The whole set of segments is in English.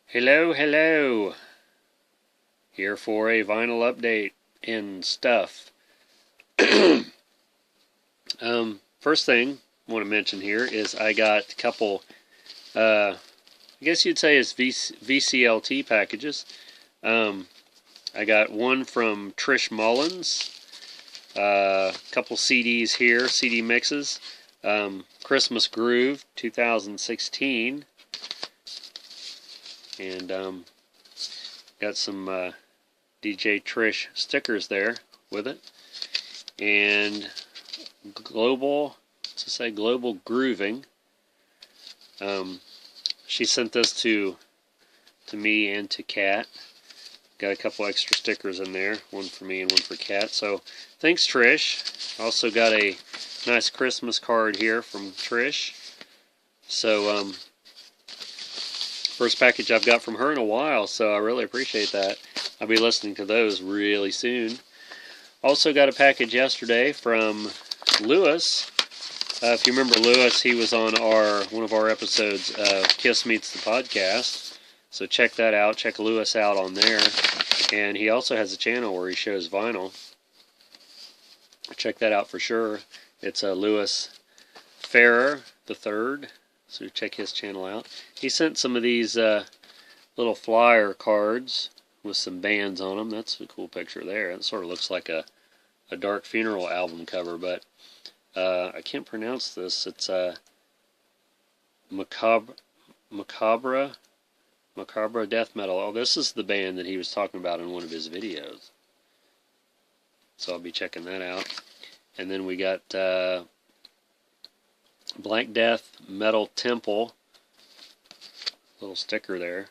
Hello, hello. Here for a vinyl update and stuff. First thing I want to mention here is I got a couple, I guess you'd say it's VCLT packages. I got one from Trish Mullins, a couple CDs here, CD mixes. Christmas Groove 2016. And got some DJ Trish stickers there with it. And Global Grooving. She sent this to me and to Kat. Got a couple extra stickers in there, one for me and one for Kat. So thanks, Trish. Also got a nice Christmas card here from Trish. So first package I've got from her in a while, so I really appreciate that. I'll be listening to those really soon. Also got a package yesterday from Lewis. If you remember Lewis, he was on one of our episodes of Kiss Meets the Podcast. So check that out. Check Lewis out on there. And he also has a channel where he shows vinyl. Check that out for sure. It's Lewis Farrer III. So check his channel out. He sent some of these little flyer cards with some bands on them. That's a cool picture there. It sort of looks like a Dark Funeral album cover, but I can't pronounce this. It's Macabre Death Metal. Oh, this is the band that he was talking about in one of his videos. So I'll be checking that out. And then we got Black Death Metal Temple. Little sticker there.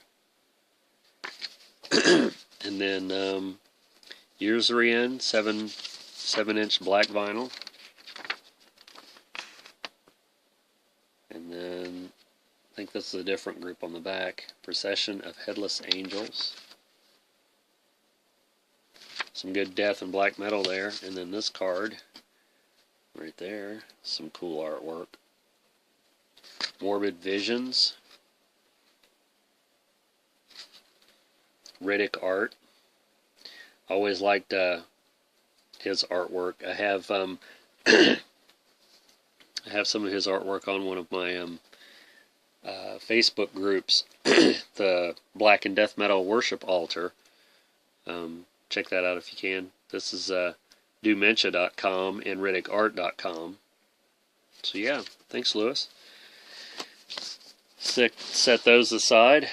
And then Years Are In, 7-inch black vinyl. And then I think this is a different group on the back. Procession of Headless Angels. Some good death and black metal there. And then this card right there. Some cool artwork. Morbid Visions. Riddick art. Always liked his artwork. I have I have some of his artwork on one of my Facebook groups, the Black and Death Metal Worship Altar. Check that out if you can. This is Dumentia.com and RiddickArt.com. So yeah, thanks, Lewis. Set those aside.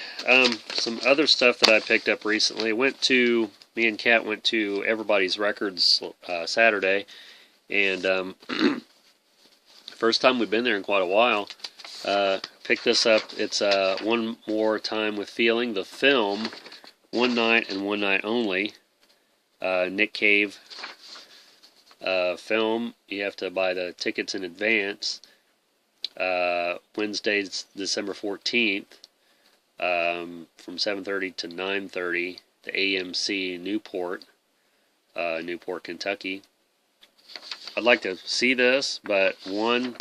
Some other stuff that I picked up recently. Me and Kat went to Everybody's Records Saturday, and first time we've been there in quite a while. Picked this up. It's One More Time with Feeling, the film, One Night and One Night Only. Nick Cave film. You have to buy the tickets in advance. Wednesday's December 14th, from 7:30 to 9:30, the AMC Newport, Kentucky. I'd like to see this, but one,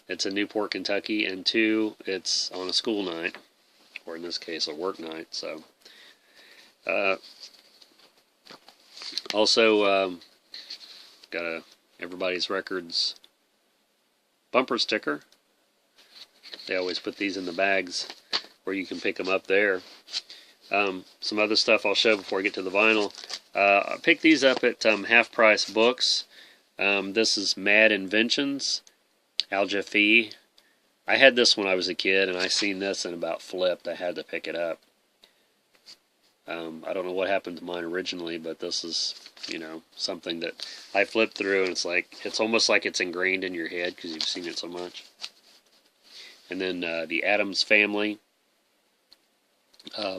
it's in Newport, Kentucky, and two, it's on a school night, or in this case, a work night. So, also got a Everybody's Records bumper sticker. They always put these in the bags where you can pick them up there. Some other stuff I'll show before I get to the vinyl. I picked these up at Half Price Books. This is Mad Inventions, Al Jaffe. I had this when I was a kid, and I seen this and about flipped. I had to pick it up. I don't know what happened to mine originally, but this is, something that I flipped through, and it's almost like it's ingrained in your head because you've seen it so much. And then the Addams Family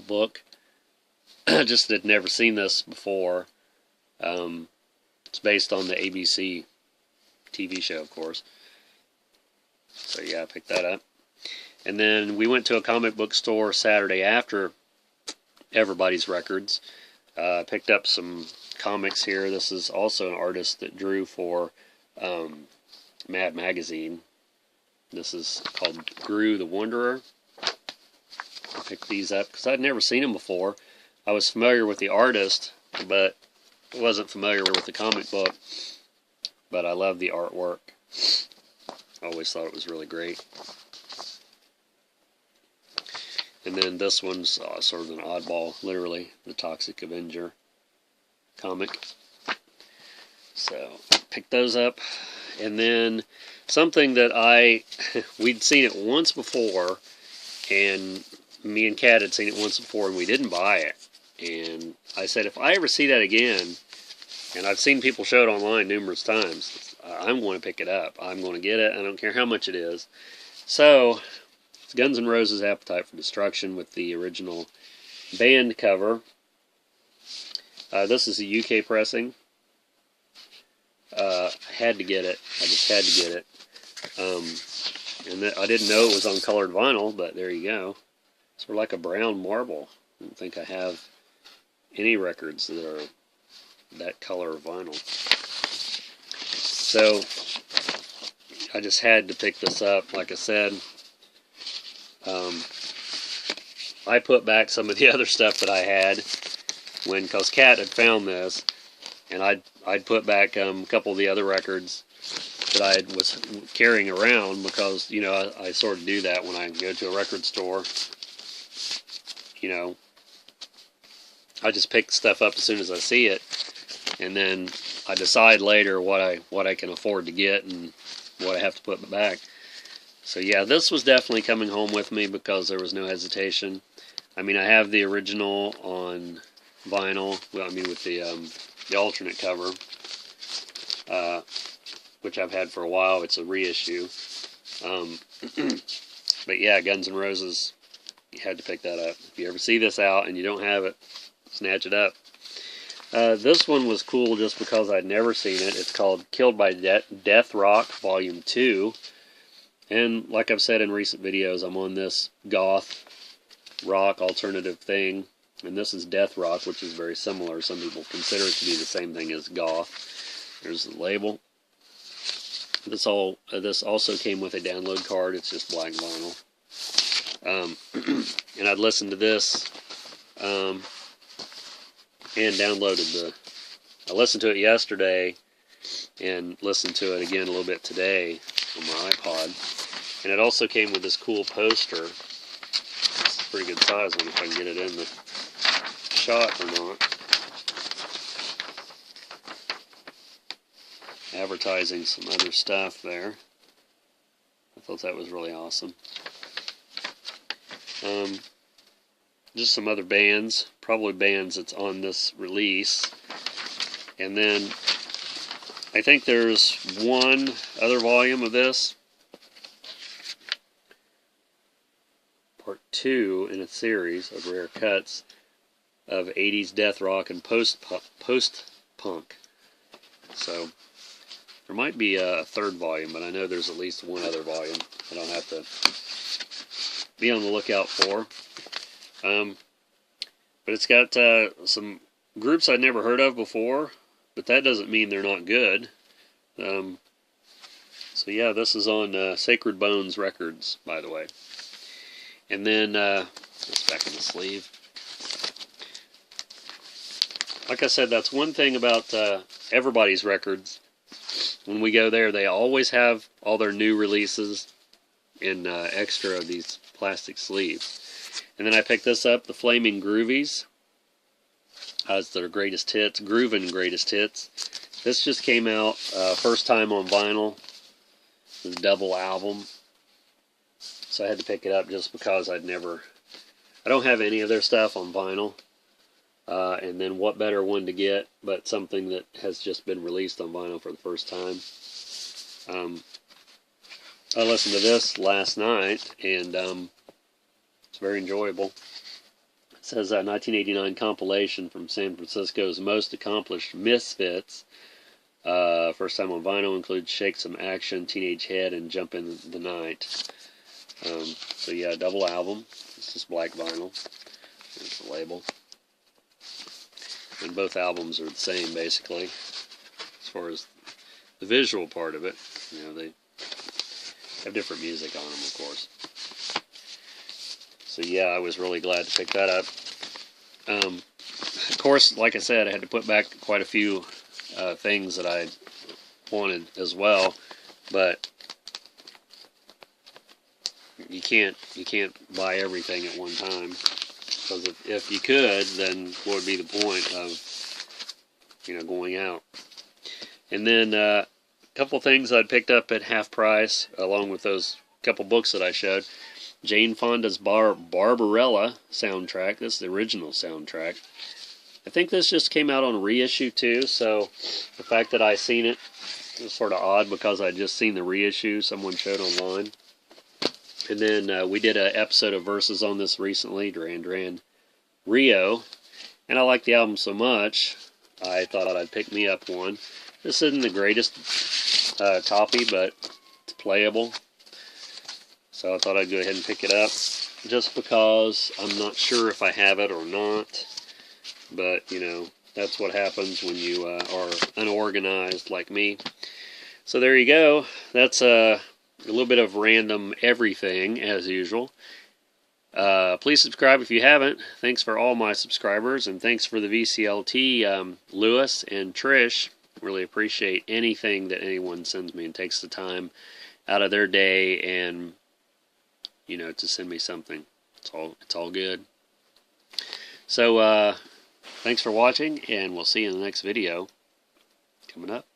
book. Just had never seen this before. It's based on the ABC TV show, of course. So yeah, I picked that up. And then we went to a comic book store Saturday after Everybody's Records. Picked up some comics here. This is also an artist that drew for Mad Magazine. This is called Gru the Wanderer. picked these up because I'd never seen them before. I was familiar with the artist, but wasn't familiar with the comic book. But I love the artwork. I always thought it was really great. And then this one's sort of an oddball, literally, the Toxic Avenger comic. So, picked those up. And then something that we'd seen it once before, and me and Kat had seen it once before, and we didn't buy it. And I said, if I ever see that again, and I've seen people show it online numerous times, I'm going to pick it up. I'm going to get it. I don't care how much it is. So, it's Guns N' Roses' Appetite for Destruction with the original band cover. This is a UK pressing. I had to get it. I just had to get it. And I didn't know it was on colored vinyl, but there you go. It's sort of like a brown marble. I don't think I have any records that are that color of vinyl. So, I just had to pick this up. Like I said, I put back some of the other stuff that I had because Kat had found this, and I'd put back a couple of the other records that I was carrying around because, you know, I sort of do that when I go to a record store. You know, I just pick stuff up as soon as I see it, and then I decide later what I can afford to get and what I have to put back. So yeah, this was definitely coming home with me because there was no hesitation. I mean, I have the original on vinyl. Well, I mean, with the alternate cover, which I've had for a while. It's a reissue. But yeah, Guns N' Roses, you had to pick that up. If you ever see this out and you don't have it, snatch it up. This one was cool just because I'd never seen it. It's called Killed by Death Rock, Volume 2. And like I've said in recent videos, I'm on this goth rock alternative thing. And this is death rock, which is very similar. Some people consider it to be the same thing as goth. There's the label. This also came with a download card. It's just black vinyl. And I'd listened to this and downloaded I listened to it yesterday and listened to it again a little bit today on my iPod. And it also came with this cool poster. It's a pretty good size one if I can get it in the shot or not. Advertising some other stuff there. I thought that was really awesome. Just some other bands, probably bands that's on this release. And then I think there's one other volume of this, part 2 in a series of rare cuts of 80s death rock and post-punk. So there might be a third volume, but I know there's at least one other volume that I'll have to be on the lookout for. But it's got some groups I'd never heard of before, but that doesn't mean they're not good. So yeah, this is on Sacred Bones Records, by the way. And then, it's back in the sleeve. Like I said, that's one thing about Everybody's Records. When we go there, they always have all their new releases in extra of these plastic sleeves. And then I picked this up, the Flaming Groovies. It's their greatest hits, Groovin' Greatest Hits. This just came out first time on vinyl. It's a double album. So I had to pick it up just because I don't have any of their stuff on vinyl. And then what better one to get but something that has just been released on vinyl for the first time. I listened to this last night, and it's very enjoyable. It says 1989 compilation from San Francisco's most accomplished misfits. First time on vinyl includes Shake Some Action, Teenage Head, and Jump in the Night. So yeah, double album. It's just black vinyl. There's the label. And both albums are the same, basically, as far as the visual part of it. You know, they have different music on them, of course. So yeah, I was really glad to pick that up. Of course, like I said, I had to put back quite a few things that I wanted as well, but you can't buy everything at one time, because if you could, then what would be the point of going out? And then a couple things I'd picked up at half price, along with those couple books that I showed. Jane Fonda's Barbarella soundtrack. This is the original soundtrack. I think this just came out on reissue too, so the fact that I seen it was sort of odd, because I just seen the reissue someone showed online. And then we did an episode of Verses on this recently, Duran Duran Rio, and I liked the album so much, I thought I'd pick me up one. This isn't the greatest copy, but it's playable. So I thought I'd go ahead and pick it up, just because I'm not sure if I have it or not. But, that's what happens when you are unorganized like me. So there you go. That's a little bit of random everything, as usual. Please subscribe if you haven't. Thanks for all my subscribers, and thanks for the VCLT, Lewis and Trish. Really appreciate anything that anyone sends me and takes the time out of their day and to send me something. It's all good. So thanks for watching, and we'll see you in the next video coming up.